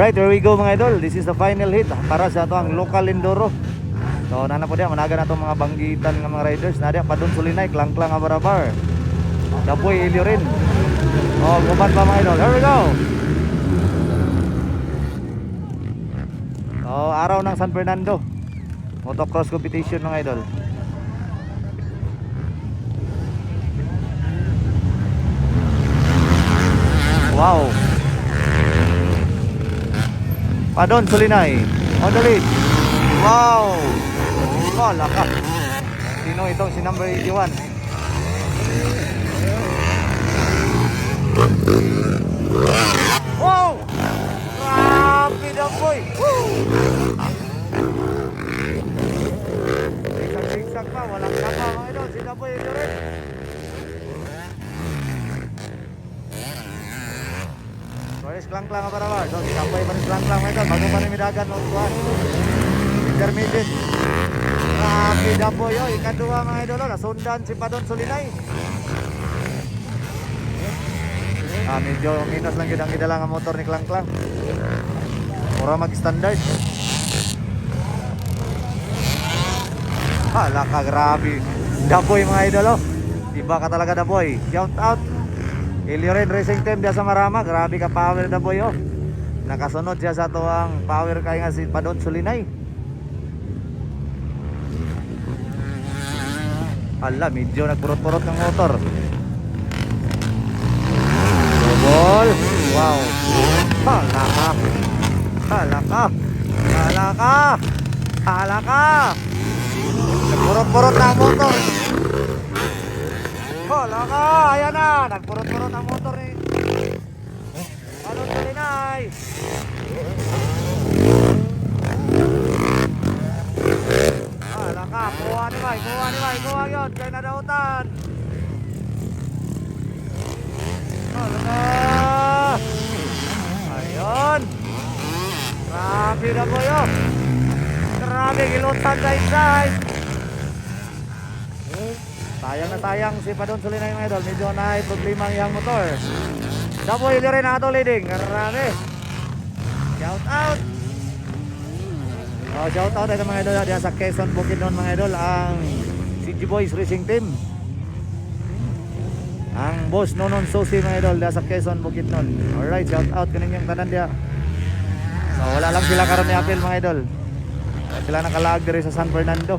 Alright, here we go mga idol. This is the final hit para sa ato ang local enduro. So nana po diya managa na itong mga banggitan ng mga riders. Nadia Padon Sulinay, Klangklang Abarabar, Dapoy Ilyo rin. Oh, gubat pa mga idol. Here we go. So araw ng San Fernando motocross competition mga idol. Wow. Padon Sulinay on the lead. Wow. Wala ka. Sino itong si number 81? Wow. Grabe na boy. Zigzag pa. Walang kapa mga idol. Si Dapoy ito rin. Paris Klangklang Abarabar. So Dapoy Paris Klangklang mga idol. Bago pa rin midagan ng tuwan. Intermediate. Grabe Dapoy yun. Ikadua mga idol. Nasundan si Padon Sulinay. Medyo minus lang yun ang idala ng motor ni Klangklang. Mura mag-standard. Hala ka, grabe. Dapoy mga idol. Iba ka talaga Dapoy. Shout out. Ilioren Racing Team dia sa Marama. Grabe ka power Dapoy. Nakasunod siya sa tuwang power kay nga si Padon Sulinay. Hala, medyo nagpurot-purot ng motor. Double. Wow. Hala ka. Hala ka. Hala ka. Hala ka. Nagpurot-purot ng motor. Hala ka. Ayan na. Nagpurot-purot ng motor ni Padon Sulinay. Hala ka. Kuha ni Bay. Kuha ni Bay. Kuha yun. Kaya nadautan. Hala ka. Ayun. Grabe na po yun. Grabe. Gilutan sa inside. Sayang na sayang si Padon Sulinay mga idol. Medyo na problema ang iyang motor. Dapoy rin na ito leading. Grabe. Shout out. Shout out ay mga idol. Diyan sa Quezon Bukidnon mga idol. Ang CG Boys Racing Team. Ang boss Nonon Susi mga idol. Diyan sa Quezon Bukidnon. Alright, shout out kanin yung tanan diya. So wala lang sila karon ni Apil mga idol. Sila nakalag diri sa San Fernando.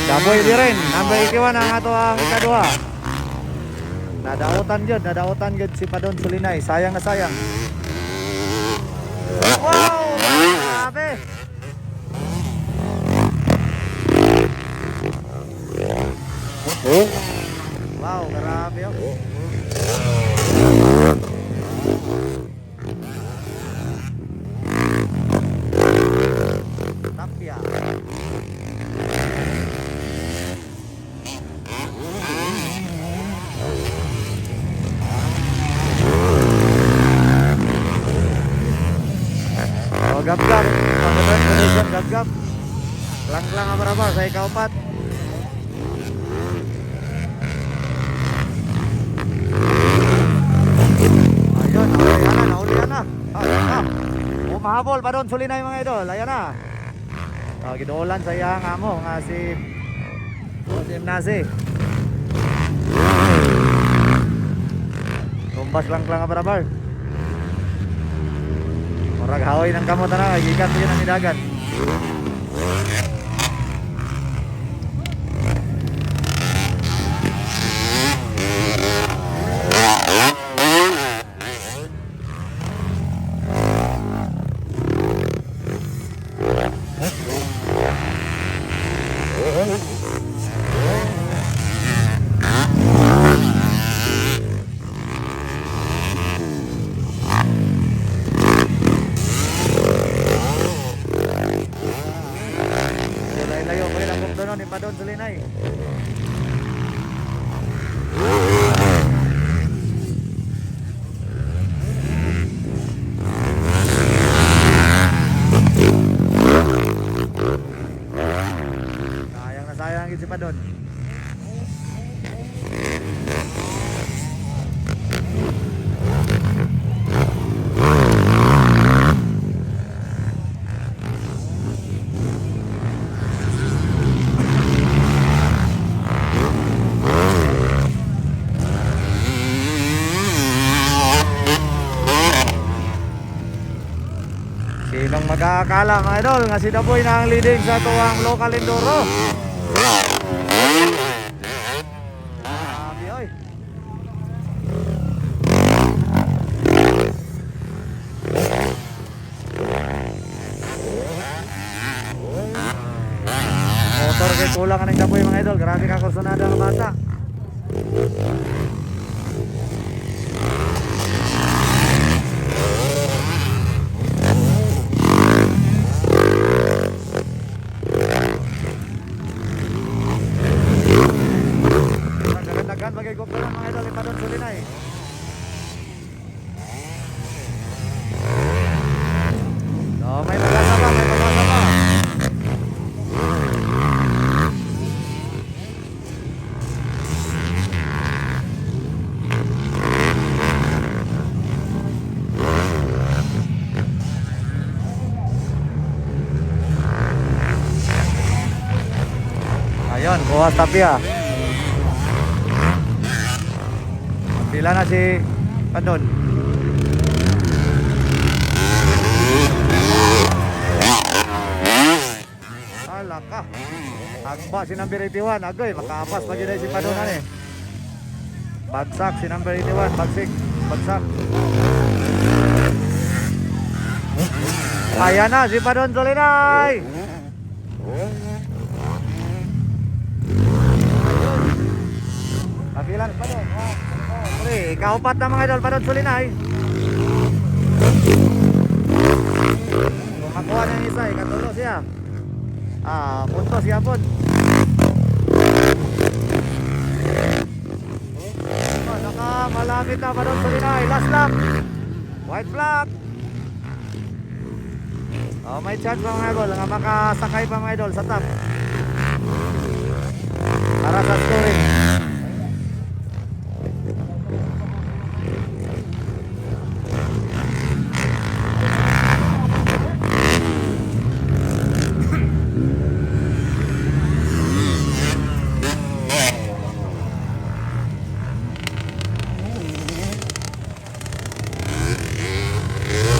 Dapoy di rin, number 81 ang ato ang ikaduha. Nadautan yun si Padon Sulinay. Sayang na sayang. Wow! Grabe! Wow, grabe yun. Tapia. Gap-gap, pagkatapos gap-gap. Lang-lang Abarabar sa ikaupat. Ayun, naulihan na. Mahabol Padon Sulinay mga idol. Ayan na. Giduulan sa iyang amo nga si Nasi. Tumbas lang-lang Abarabar. Murag haoy ng kamot na, gikat yun ang idagan. Ni Padon Sulinay. Sayang na sayang si Padon. Sinong magkakala mga idol nga si Daboy na ang leading sa tuwang local enduro. Oy. Motor kay kulang ang Daboy mga idol. Grabe ka kursunada ng bata. Dagan bagay ko lang mga idol ipadon sulinay. So may pagasa pa, may pagasa pa. Ayun, bukas tapia. Pila na si Padon. Alaka. Agba si number 81. Agoy, makaapas pa dyan si Padon na eh. Bagsak si number 81. Bagsak. Ayan na si Padon Solinay. Kapilan Padon. Kaupat na mga idol Padon Solinay. Kung makuha na yung isa, ikatulo siya. Punto siya po. Nakamalapit na Padon Solinay. Last lap. White flag. May chance pa mga idol nga makasakay pa mga idol sa top para sa scoring.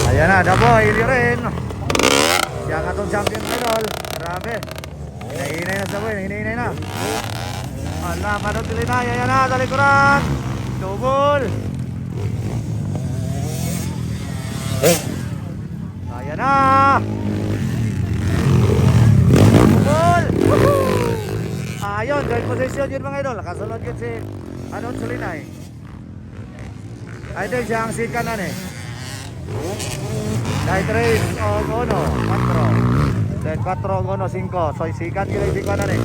Ayan na, Daboy, hindi rin. Siya nga itong champion idol. Grabe. Hinahinay na Daboy, hinahinay na. Ala, Padon Solinay. Ayan na, sa likuran. Double. Ayan na. Double. Ayun, third position yun mga idol. Nakasunod yun si Padon Solinay. Idol siya ang sikanan eh. Dahil 3 o 1, 4. Then 4 o 1, 5. So sikan yun yung sikanan eh.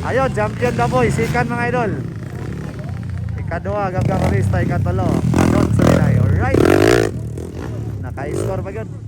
Ayun, champion Daboy. Sikan mga idol. Ikadua, Gabgang Orista. Ikatulo, Padon Solinay. Alright. Naka-score pa yun.